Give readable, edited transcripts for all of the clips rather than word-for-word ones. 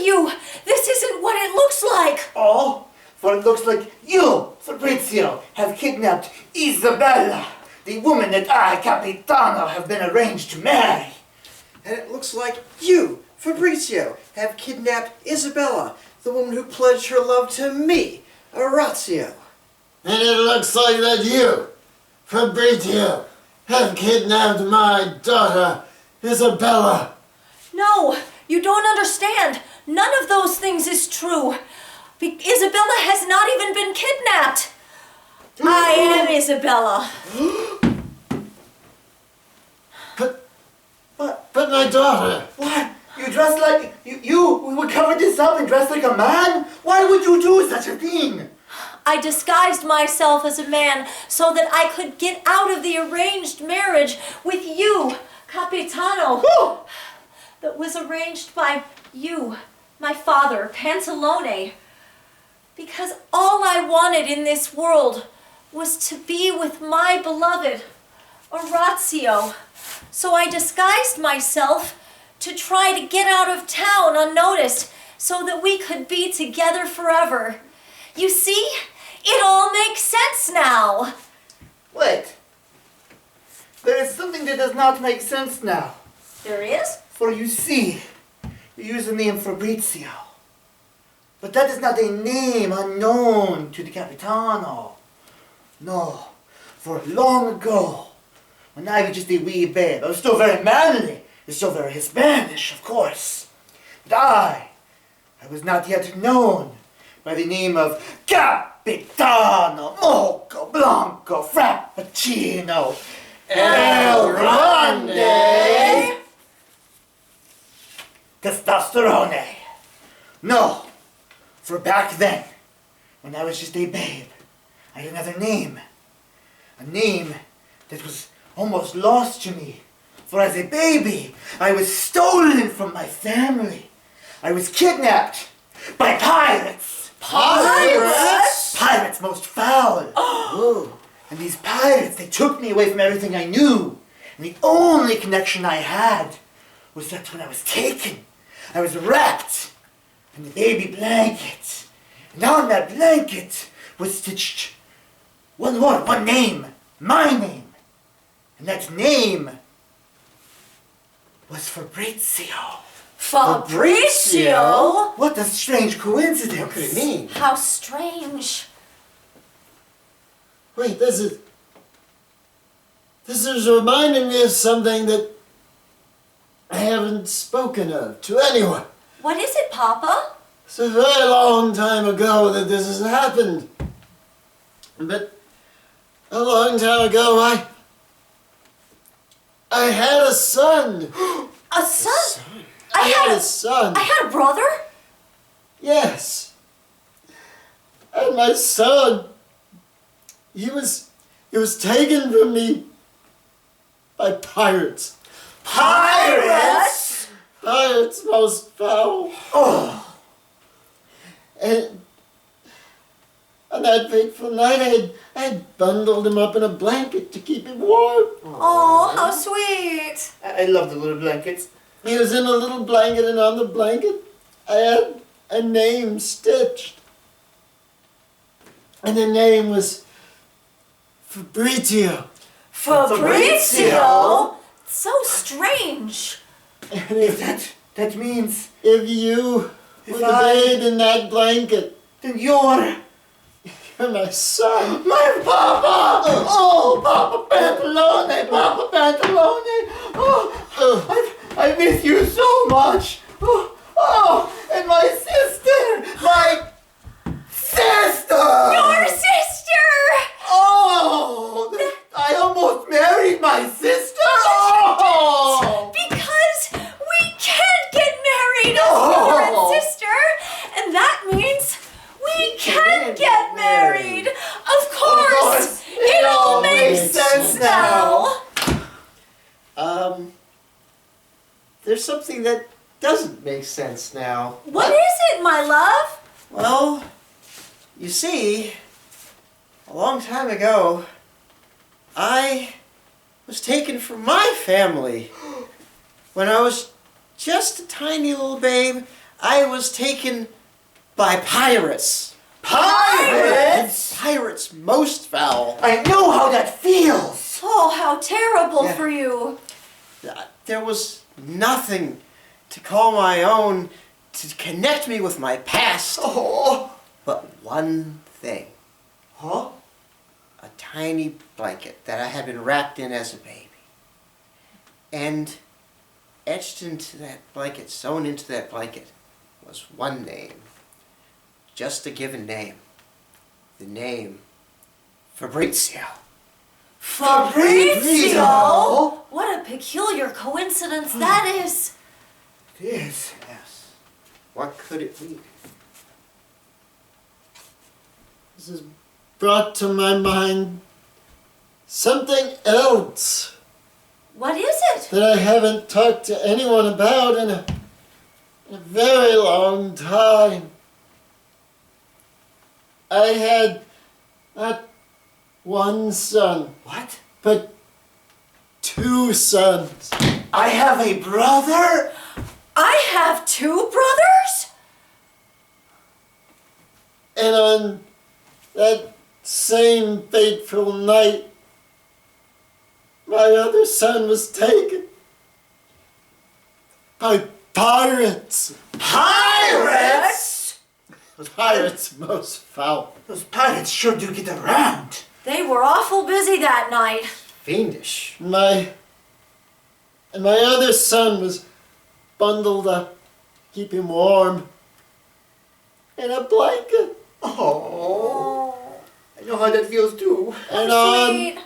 you! This isn't what it looks like! Oh, for it looks like you, Fabrizio, have kidnapped Isabella, the woman that I, Capitano, have been arranged to marry. And it looks like you, Fabrizio, have kidnapped Isabella, the woman who pledged her love to me, Orazio. And it looks like that you, Fabrizio, have kidnapped my daughter, Isabella. No, you don't understand. None of those things is true. Isabella has not even been kidnapped. I am Isabella. But my daughter. What? You dressed like... You would cover this up and dress like a man? Why would you do such a thing? I disguised myself as a man so that I could get out of the arranged marriage with you, Capitano. That was arranged by you, my father, Pantalone. Because all I wanted in this world was to be with my beloved, Orazio. So I disguised myself to try to get out of town unnoticed so that we could be together forever. You see, it all makes sense now. Wait. There is something that does not make sense now. There is? For you see, you use the name Fabrizio. But that is not a name unknown to the Capitano. No, for long ago, when I was just a wee babe, I was still very manly, and still very Hispanish, of course. But I was not yet known by the name of Capitano Mocha Blanco Frappuccino El Grande Testosterone. No, for back then, when I was just a babe, I had another name. A name that was almost lost to me. For as a baby, I was stolen from my family. I was kidnapped by pirates. Pirates? Pirates most foul. Oh. And these pirates, they took me away from everything I knew. And the only connection I had was that when I was taken, I was wrapped in the baby blanket. And on that blanket was stitched one word, one name, my name. And that name was Fabrizio. Fabrizio? What a strange coincidence. What could it mean? How strange. Wait, this is reminding me of something that I haven't spoken of to anyone. What is it, Papa? It's a very long time ago that this has happened. But a long time ago, I had a son. A son? I had a son. I had a brother? Yes. And my son, he was taken from me by pirates. Pirates? Pirates most foul. Oh. And on that fateful night, I had bundled him up in a blanket to keep him warm. Oh, how sweet. I love the little blankets. He was in a little blanket, and on the blanket, I had a name stitched. And the name was Fabrizio. Fabrizio? So strange. And if That means if you were the babe in that blanket, then you're my son. my Papa! Oh, Papa Pantalone! Papa Pantalone! Oh, I miss you so much! Oh, and my sister! My sister! Your sister! Oh! I almost married my sister! Oh! Because we can't get married as brother and sister, and that means we can get married. Of course, it all makes sense now. There's something that doesn't make sense now. What is it, my love? Well, you see, a long time ago, I was taken from my family. When I was just a tiny little babe, I was taken by pirates. Pirates? Pirates most foul. I know how that feels. Oh, how terrible Yeah. for you. There was nothing to call my own to connect me with my past. Oh. But one thing. Huh? A tiny blanket that I had been wrapped in as a baby. And etched into that blanket, sewn into that blanket, was one name. Just a given name. The name Fabrizio. Fabrizio? What a peculiar coincidence that is. It is. Yes. What could it be? This has brought to my mind something else What is it? that I haven't talked to anyone about in a very long time. I had not one son, What? but 2 sons. I have a brother? I have 2 brothers? And on that same fateful night, my other son was taken by pirates. Pirates? Pirates most foul. Those pirates sure do get around. They were awful busy that night. Fiendish. My other son was bundled up, keep him warm, in a blanket. Oh. I know how that feels too. And Sweet.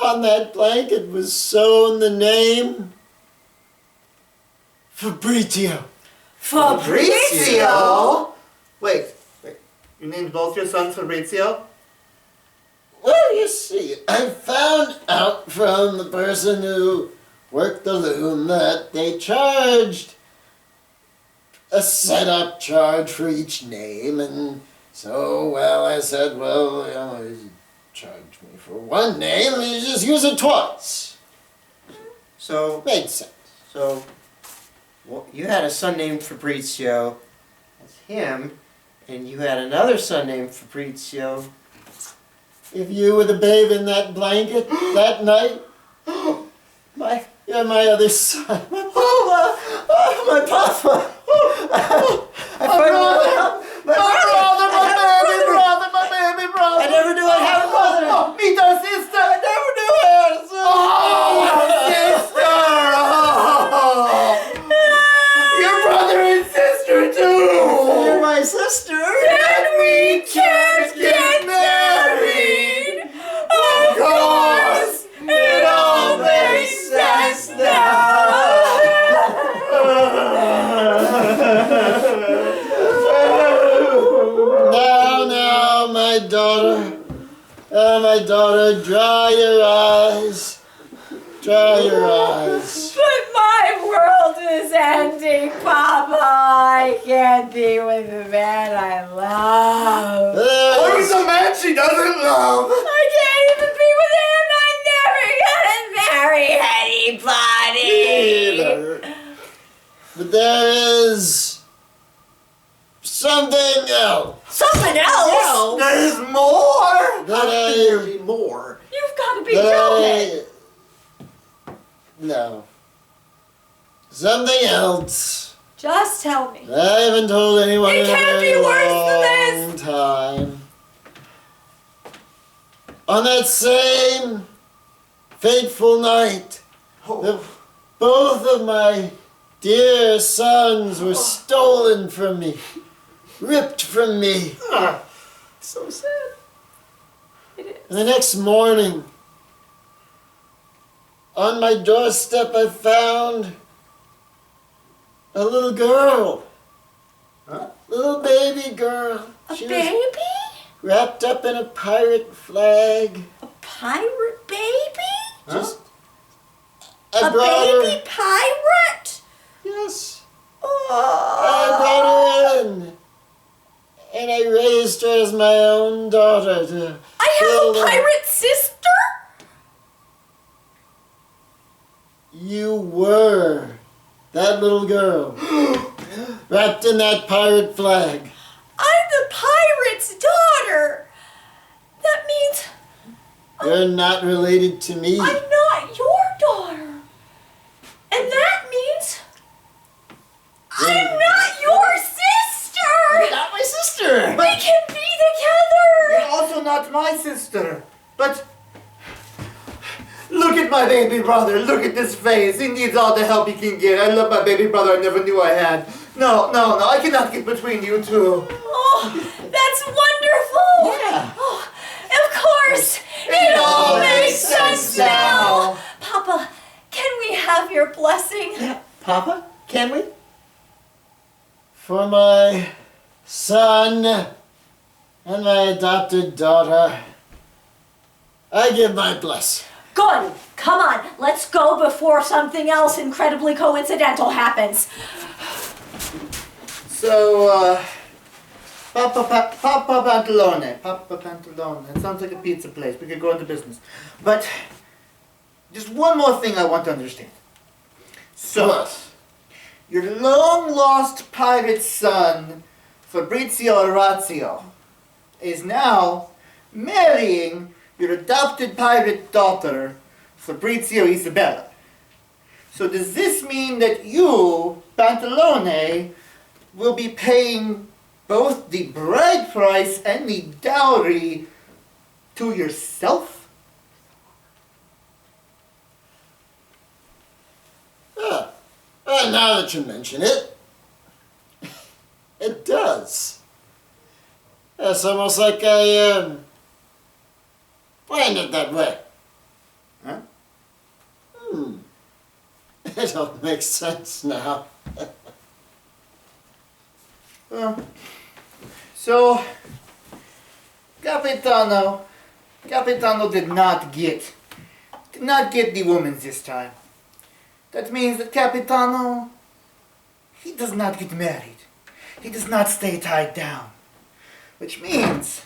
on that blanket was sewn the name Fabrizio. Fabrizio? Wait. You named both your sons Fabrizio? Well, you see, I found out from the person who worked the loom that they charged a setup charge for each name, and so, well, I said, well, you know, you charge me for one name, and you just use it twice. So, Made sense. well, you had a son named Fabrizio. That's him. And you had another son named Fabrizio. If you were the babe in that blanket that night, you're my other son. My papa! I finally My baby brother! I never knew I'd have a brother! Meet our sister! I never knew it! Sister! Your brother and sister too! You're my sister! And we can't get married! Of course! It all makes sense Now, my daughter, dry your eyes. Dry your eyes. But my world is ending, Papa. I can't be with the man I love. There is- a man she doesn't love! I can't even be with him. I'm never gonna marry anybody. But there is something else Something else? There's more! that more. You've got to be that joking. no. Something else. Just tell me. I haven't told anyone It in a can't very be worse than long time. On that same fateful night, both of my dear sons were stolen from me, ripped from me. So sad. And the next morning, on my doorstep, I found a little girl. Huh? Little baby girl. A She was baby? wrapped up in a pirate flag. A pirate baby? Just A baby pirate? Yes. Oh. I brought her in. And I raised her as my own daughter to I build have a pirate sister? You were that that little girl, wrapped in that pirate flag. I'm the pirate's daughter. That means You're not related to me. I'm not your daughter. And that means I'm not your sister. Not my sister. We can be together. You're also not my sister. But look at my baby brother. Look at this face. He needs all the help he can get. I love my baby brother. I never knew I had. No. I cannot get between you two. Oh, that's wonderful. Yeah. Oh, of course. It all makes sense now. Papa, can we have your blessing? Papa, can we? For my son and my adopted daughter, I give my blessing. Good. Come on, let's go before something else incredibly coincidental happens. So, Papa Pantalone. Papa Pantalone. That sounds like a pizza place. We could go into business. But just one more thing I want to understand. So, What? your long-lost pirate son, Fabrizio Orazio, is now marrying your adopted pirate daughter, Fabrizio Isabella. So does this mean that you, Pantalone, will be paying both the bride price and the dowry to yourself? Well, now that you mention it, it does. It's almost like I planned it that way. Huh? It all makes sense now. So, Capitano did not get the woman this time. That means that Capitano, he does not get married. He does not stay tied down. Which means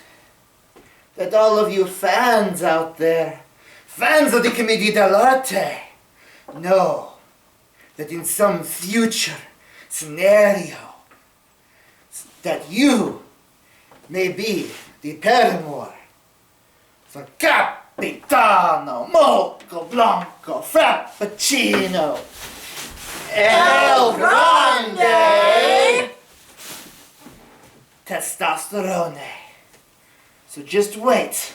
that all of you fans out there, fans of the Commedia dell'Arte, know that in some future scenario, that you may be the paramour for Capitano Moco Blanco Frappuccino El Grande Testosterone. So just wait.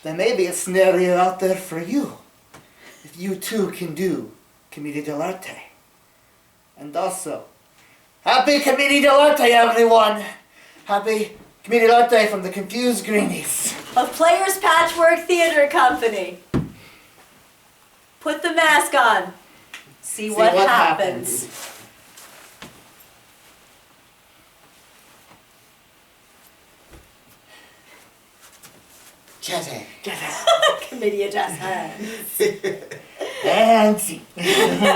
There may be a scenario out there for you. If you too can do Commedia dell'Arte. And also, happy Commedia dell'Arte, everyone! Happy Commedia dell'Arte from the Confused Greenies. Of Players Patchwork Theater Company. Put the mask on. See what happens. Jazz hands. Commedia jazz hands. And see.